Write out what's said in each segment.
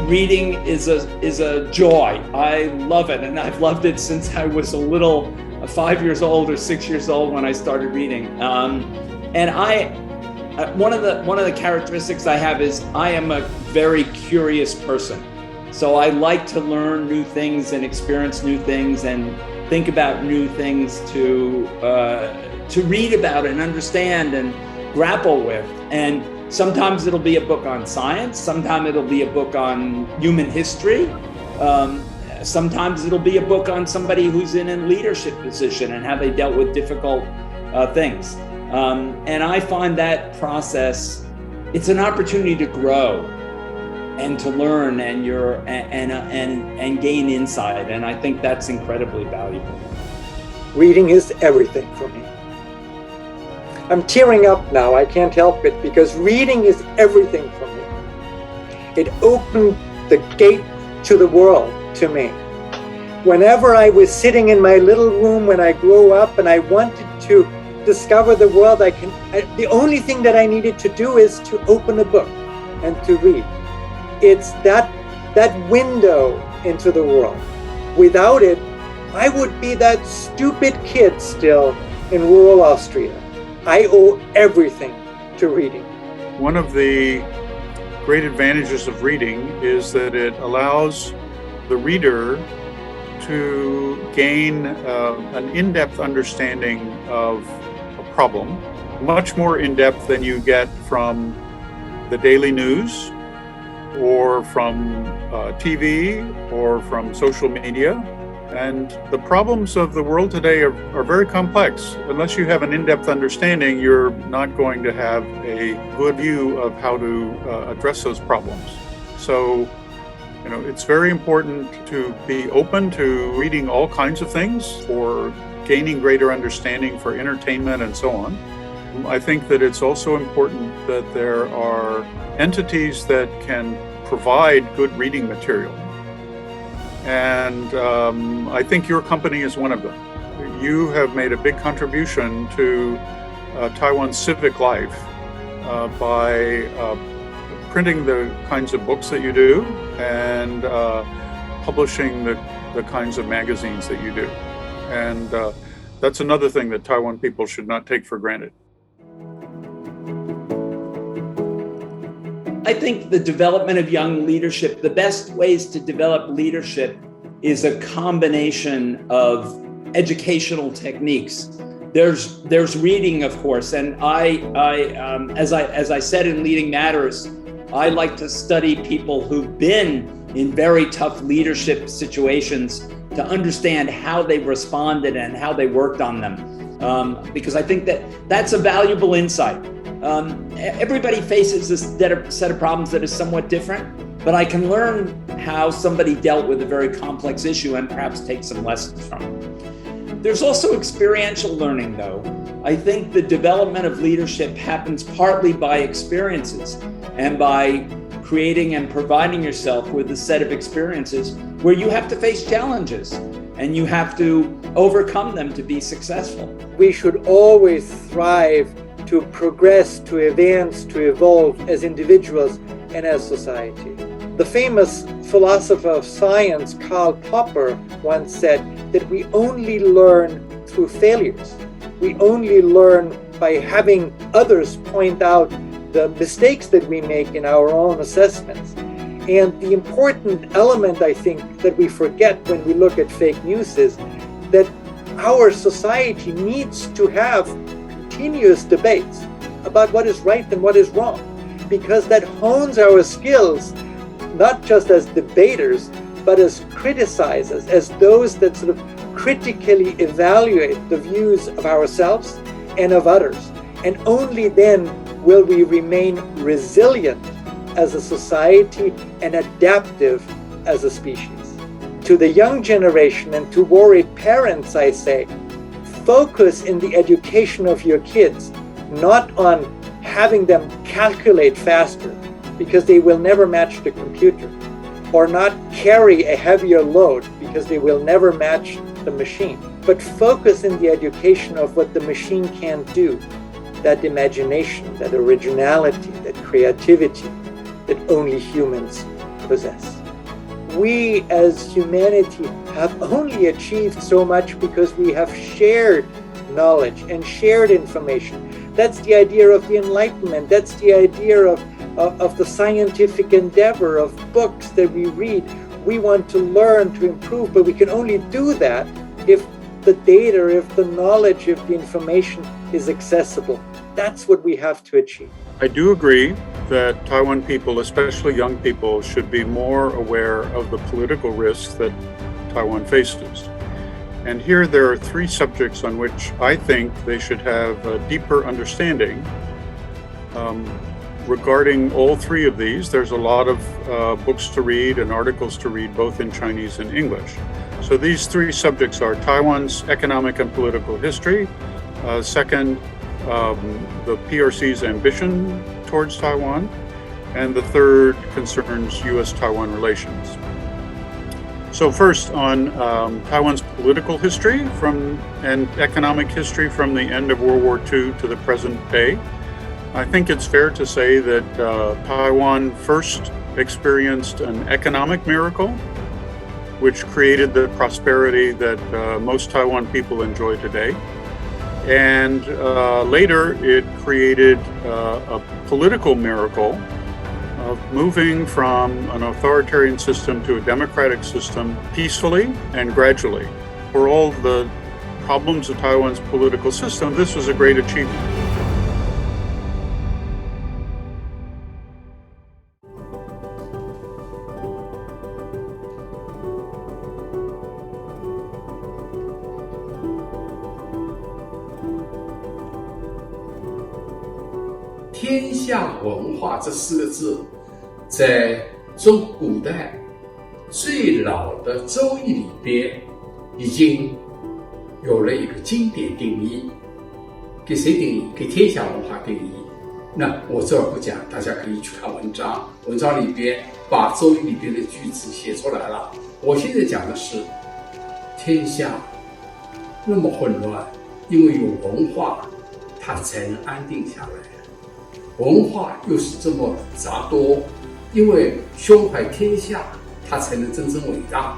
reading is a joy. I love it, and I've loved it since I was 5 years old or 6 years old when I started reading. And one of the characteristics I have is I am a very curious person. So I like to learn new things and experience new things and think about new things to read about and understand and grapple with. And sometimes it'll be a book on science. Sometimes it'll be a book on human history. Sometimes it'll be a book on somebody who's in a leadership position and how they dealt with difficult things. And I find that process, it's an opportunity to grow and to learn and gain insight. And I think that's incredibly valuable. Reading is everything for me. I'm tearing up now, I can't help it, because reading is everything for me. It opened the gate to the world to me. Whenever I was sitting in my little room when I grew up and I wanted to discover the world, the only thing that I needed to do is to open a book and to read. It's that window into the world. Without it, I would be that stupid kid still in rural Austria. I owe everything to reading. One of the great advantages of reading is that it allows the reader to gain an in-depth understanding of a problem, much more in-depth than you get from the daily news or from TV or from social media. And the problems of the world today are very complex. Unless you have an in-depth understanding, you're not going to have a good view of how to address those problems. So, it's very important to be open to reading all kinds of things for gaining greater understanding, for entertainment, and so on. I think that it's also important that there are entities that can provide good reading material. And I think your company is one of them. You have made a big contribution to Taiwan's civic life by printing the kinds of books that you do and publishing the kinds of magazines that you do. And that's another thing that Taiwan people should not take for granted. I think the development of young leadership, the best ways to develop leadership is a combination of educational techniques. There's reading, of course, and as I said in Leading Matters, I like to study people who've been in very tough leadership situations to understand how they responded and how they worked on them, because I think that's a valuable insight. Everybody faces this set of problems that is somewhat different, but I can learn how somebody dealt with a very complex issue and perhaps take some lessons from it. There's also experiential learning, though. I think the development of leadership happens partly by experiences and by creating and providing yourself with a set of experiences where you have to face challenges and you have to overcome them to be successful. We should always thrive to progress, to advance, to evolve as individuals and as society. The famous philosopher of science, Karl Popper, once said that we only learn through failures. We only learn by having others point out the mistakes that we make in our own assessments. And the important element, I think, that we forget when we look at fake news is that our society needs to have continuous debates about what is right and what is wrong, because that hones our skills, not just as debaters, but as criticizers, as those that sort of critically evaluate the views of ourselves and of others. And only then will we remain resilient as a society and adaptive as a species. To the young generation and to worried parents, I say, focus in the education of your kids, not on having them calculate faster, because they will never match the computer, or not carry a heavier load, because they will never match the machine, but focus in the education of what the machine can't do, that imagination, that originality, that creativity that only humans possess. we as humanity have only achieved so much because we have shared knowledge and shared information. That's the idea of the Enlightenment. That's the idea of the scientific endeavor, of books that we read. We want to learn, to improve, but we can only do that if the data, if the knowledge, if the information is accessible. That's what we have to achieve. I do agree that Taiwan people, especially young people, should be more aware of the political risks that Taiwan faces. And here there are three subjects on which I think they should have a deeper understanding. Regarding all three of these, there's a lot of books to read and articles to read, both in Chinese and English. So these three subjects are Taiwan's economic and political history, second, the PRC's ambition towards Taiwan, and the third concerns U.S.-Taiwan relations. So first on Taiwan's political history and economic history from the end of World War II to the present day. I think it's fair to say that Taiwan first experienced an economic miracle, which created the prosperity that most Taiwan people enjoy today. And later it created a political miracle of moving from an authoritarian system to a democratic system peacefully and gradually. For all the problems of Taiwan's political system, this was a great achievement. "天下文化"这四个字，在中古代最老的《周易》里边，已经有了一个经典定义。给谁定义？给天下文化定义。那我这儿不讲，大家可以去看文章。文章里边把《周易》里边的句子写出来了。我现在讲的是，天下那么混乱，因为有文化，它才能安定下来。文化又是这么杂多，因为胸怀天下，它才能真正伟大。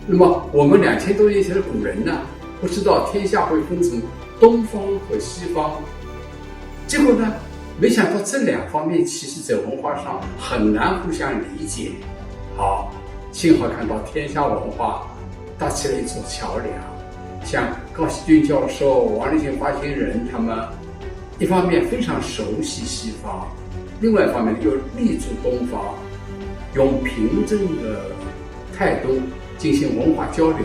那么我们2000多年前的古人呢，不知道天下会分成东方和西方，结果呢，没想到这两方面其实在文化上很难互相理解。好，幸好看到天下文化搭起了一座桥梁，像高希军教授、王立新发行人他们。一方面非常熟悉西方，另外一方面又立足东方，用平正的态度进行文化交流，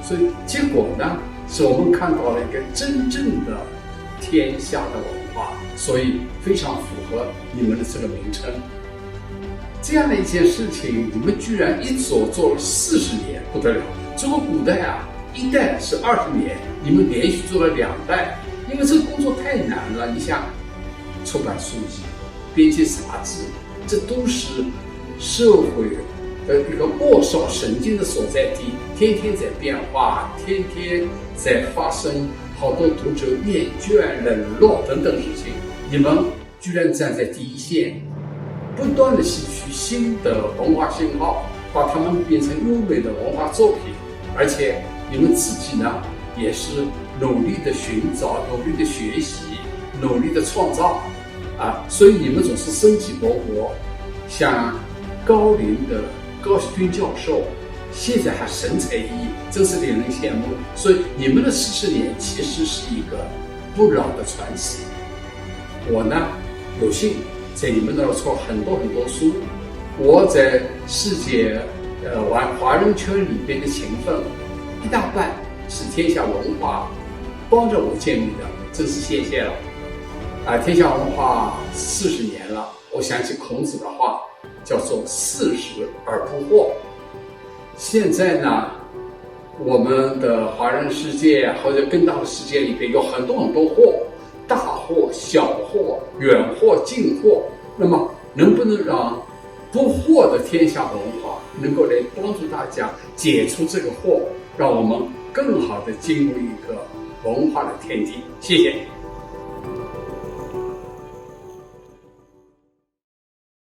所以结果呢，是我们看到了一个真正的天下的文化，所以非常符合你们的这个名称。这样的一件事情，你们居然一做了40年，不得了！中国古代啊，一代是20年，你们连续做了2代。因为这个工作太难了，你想出版书籍、编辑杂志，这都是社会的一个末梢神经的所在地，天天在变化，天天在发生好多读者厌倦、冷落等等事情。你们居然站在第一线，不断的吸取新的文化信号，把它们变成优美的文化作品，而且你们自己呢，也是努力的寻找，努力的学习，努力的创造啊！所以你们总是生机勃勃，像高龄的高希军教授，现在还神采奕奕，真是令人羡慕。所以你们的40年其实是一个不老的传奇。我呢，有幸在你们那儿出很多书，我在世界华人圈里边的情分，一大半是天下文化帮着我建立的，真是谢谢了。天下文化40年了，我想起孔子的话，叫做40而不惑。现在呢，我们的华人世界或者更大的世界里边有很多惑，大惑、小惑、远惑、近惑。那么能不能让不惑的天下文化能够来帮助大家解除这个惑，让我们更好的进入一个文化的天地？谢谢。